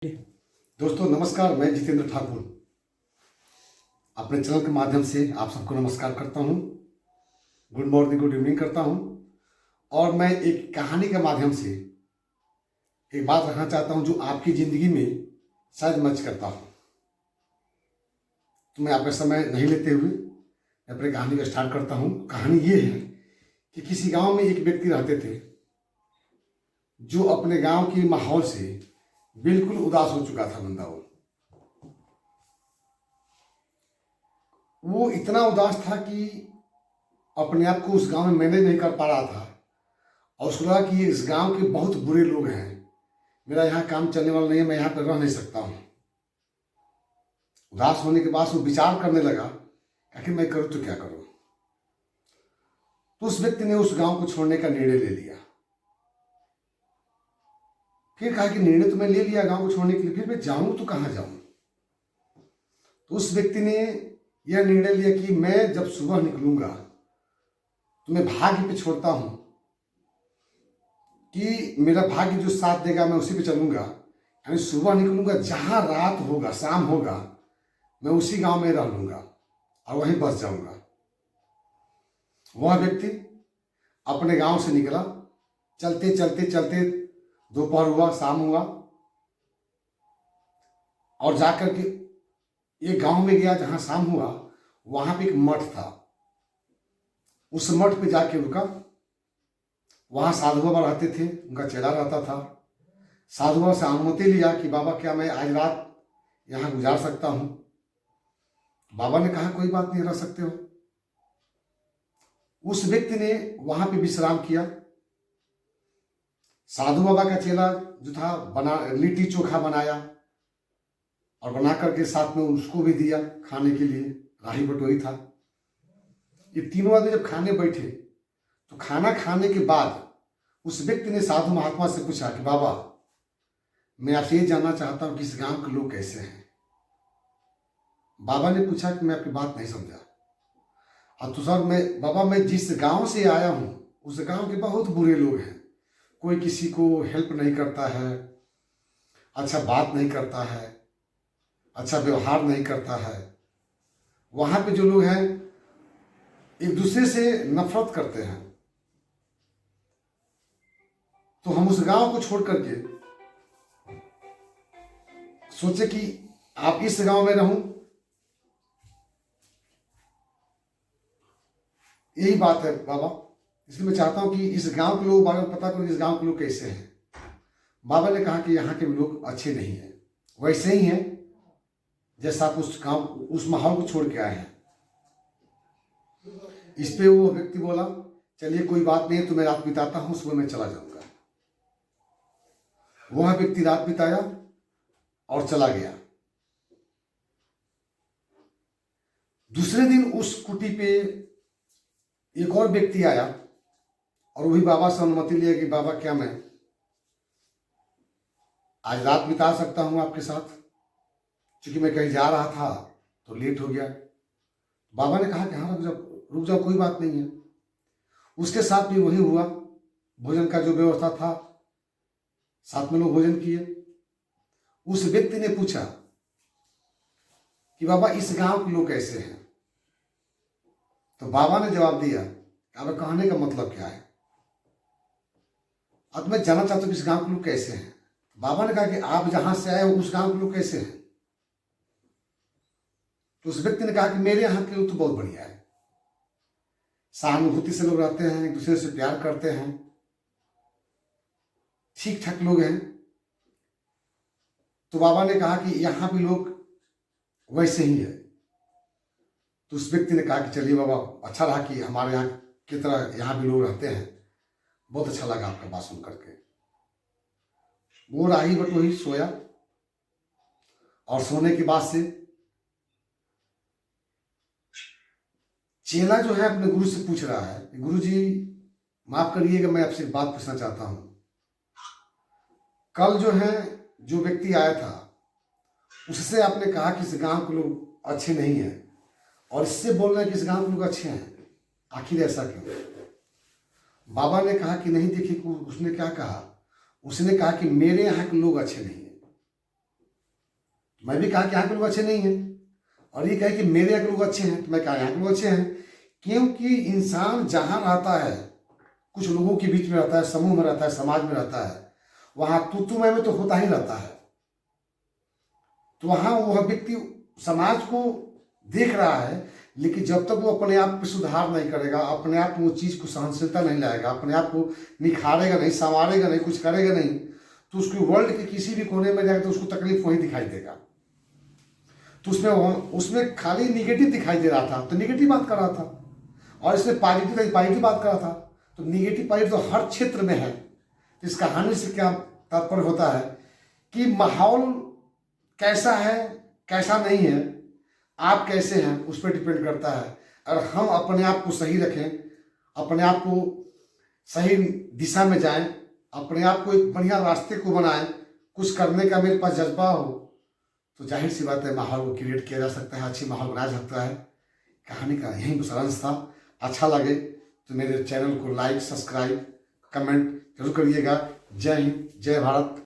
दोस्तों नमस्कार, मैं जितेंद्र ठाकुर अपने चैनल के माध्यम से आप सबको नमस्कार करता हूं। गुड मॉर्निंग, गुड इवनिंग करता हूं। और मैं एक कहानी के माध्यम से एक बात रखना चाहता हूं जो आपकी ज़िंदगी में शायद मैच करता हो। तो मैं आपका समय नहीं लेते हुए अपनी कहानी को स्टार्ट करता हूं। कहानी ये है कि किसी गांव में एक व्यक्ति रहते थे जो अपने गांव के माहौल से बिल्कुल उदास हो चुका था। बंदा वो इतना उदास था कि अपने आप को उस गांव में मैनेज नहीं कर पा रहा था और उसको लगा कि इस गांव के बहुत बुरे लोग हैं, मेरा यहाँ काम चलने वाला नहीं है, मैं यहाँ पर रह नहीं सकता हूँ। उदास होने के बाद वो विचार करने लगा आखिर मैं करूँ तो क्या करूँ। तो उस व्यक्ति ने उस गांव को छोड़ने का निर्णय ले लिया। फिर कहा कि निर्णय तो मैं ले लिया गांव को छोड़ने के लिए, फिर मैं जाऊं तो कहाँ जाऊं। तो उस व्यक्ति ने यह निर्णय लिया कि मैं जब सुबह निकलूंगा तो मैं भाग्य पे छोड़ता हूं कि मेरा भाग्य जो साथ देगा मैं उसी पे चलूंगा। यानी सुबह निकलूंगा, जहां रात होगा, शाम होगा, मैं उसी गांव में रह लूंगा और वहीं बस जाऊंगा। वह व्यक्ति अपने गांव से निकला। चलते चलते चलते दोपहर हुआ, शाम हुआ और जाकर के एक गांव में गया जहां शाम हुआ। वहां पे एक मठ था। उस मठ पे जाके रुका। वहां साधु बाबा रहते थे, उनका चेला रहता था। साधु बाबा से अनुमति लिया कि बाबा क्या मैं आज रात यहां गुजार सकता हूं। बाबा ने कहा कोई बात नहीं, रह सकते हो। उस व्यक्ति ने वहां पे विश्राम किया। साधु बाबा का चेला जो था बना लिट्टी चोखा बनाया और बना करके साथ में उसको भी दिया खाने के लिए। राही बटोरी था। ये तीनों आदमी जब खाने बैठे तो खाना खाने के बाद उस व्यक्ति ने साधु महात्मा से पूछा कि बाबा मैं आपसे ये जानना चाहता हूं कि इस गांव के लोग कैसे हैं। बाबा ने पूछा कि मैं आपकी बात नहीं समझा। और तो सर मैं जिस गांव से आया हूं उस गांव के बहुत बुरे लोग हैं। कोई किसी को हेल्प नहीं करता है, अच्छा बात नहीं करता है, अच्छा व्यवहार नहीं करता है। वहां पे जो लोग हैं एक दूसरे से नफरत करते हैं। तो हम उस गांव को छोड़ करके सोचे कि आप इस गांव में रहूं। यही बात है बाबा, इसलिए मैं चाहता हूं कि इस गांव के लोग बारे में पता करो, इस गांव के लोग कैसे हैं। बाबा ने कहा कि यहाँ के लोग अच्छे नहीं हैं, वैसे ही हैं जैसा आप उस गांव उस माहौल को छोड़ के आए हैं। इस पे वो व्यक्ति बोला चलिए कोई बात नहीं है, तो मैं रात बिताता हूं, सुबह मैं चला जाऊंगा। वह व्यक्ति रात बिताया और चला गया। दूसरे दिन उस कुटी पे एक और व्यक्ति आया और वही बाबा से अनुमति लिया कि बाबा क्या मैं आज रात बिता सकता हूं आपके साथ, क्योंकि मैं कहीं जा रहा था तो लेट हो गया। बाबा ने कहा कि हाँ रुक जाओ कोई बात नहीं है। उसके साथ भी वही हुआ। भोजन का जो व्यवस्था था, साथ में लोग भोजन किए। उस व्यक्ति ने पूछा कि बाबा इस गांव के लोग कैसे हैं। तो बाबा ने जवाब दिया अब कहने का मतलब क्या है, अब मैं जानना चाहता हूं कि इस गांव के लोग कैसे हैं। बाबा ने कहा कि आप जहां से आए हो उस गांव के लोग कैसे हैं। तो उस व्यक्ति ने कहा कि मेरे यहाँ के लोग तो बहुत बढ़िया है, सहानुभूति से लोग रहते हैं, एक दूसरे से प्यार करते हैं, ठीक ठाक लोग हैं। तो बाबा ने कहा कि यहाँ भी लोग वैसे ही है। तो उस व्यक्ति ने कहा कि चलिए बाबा अच्छा रहा कि हमारे यहाँ की तरह यहाँ भी लोग रहते हैं, बहुत अच्छा लगा आपका बात सुन करके। वो राही बटोही सोया और सोने के बाद से चेला जो है अपने गुरु से पूछ रहा है गुरु जी माफ करिएगा, मैं आपसे एक बात पूछना चाहता हूं। कल जो है जो व्यक्ति आया था उससे आपने कहा कि इस गांव के लोग अच्छे नहीं हैं और इससे बोल रहे हैं कि इस गांव के लोग अच्छे हैं, आखिर ऐसा क्यों। बाबा ने कहा कि नहीं देखिए उसने क्या कहा, उसने कहा कि मेरे यहाँ के लोग अच्छे नहीं हैं, मैं भी कहा कि यहाँ के लोग अच्छे नहीं हैं, और ये कहे कि मेरे यहाँ के लोग अच्छे हैं, तो मैं कहा यहाँ के लोग अच्छे हैं। क्योंकि इंसान जहाँ रहता है, कुछ लोगों के बीच में रहता है, समूह में रहता है, समाज में रहता है, वहाँ तू में तो होता ही रहता है। तो वहाँ वह व्यक्ति समाज को देख रहा है, लेकिन जब तक वो अपने आप पे सुधार नहीं करेगा, अपने आप वो चीज़ को सहनशीलता नहीं लाएगा, अपने आप को निखारेगा नहीं, संवारेगा नहीं, कुछ करेगा नहीं, तो उसको वर्ल्ड के किसी भी कोने में जाएगा तो उसको तकलीफ वहीं दिखाई देगा। तो उसमें खाली निगेटिव दिखाई दे रहा था तो निगेटिव बात कर रहा था, और इसमें पॉजिटिव बात कर रहा था। तो निगेटिव पॉजिटिव तो हर क्षेत्र में है। तो इस कहानी से क्या तात्पर्य होता है कि माहौल कैसा है कैसा नहीं है, आप कैसे हैं उस पर डिपेंड करता है। अगर हम अपने आप को सही रखें, अपने आप को सही दिशा में जाएं, अपने आप को एक बढ़िया रास्ते को बनाएं, कुछ करने का मेरे पास जज्बा हो, तो जाहिर सी बात है माहौल को क्रिएट किया जा सकता है, अच्छी माहौल बनाया जा सकता है। कहानी का यही सारांश था। अच्छा लगे तो मेरे चैनल को लाइक, सब्सक्राइब, कमेंट जरूर करिएगा। जय हिंद, जय भारत।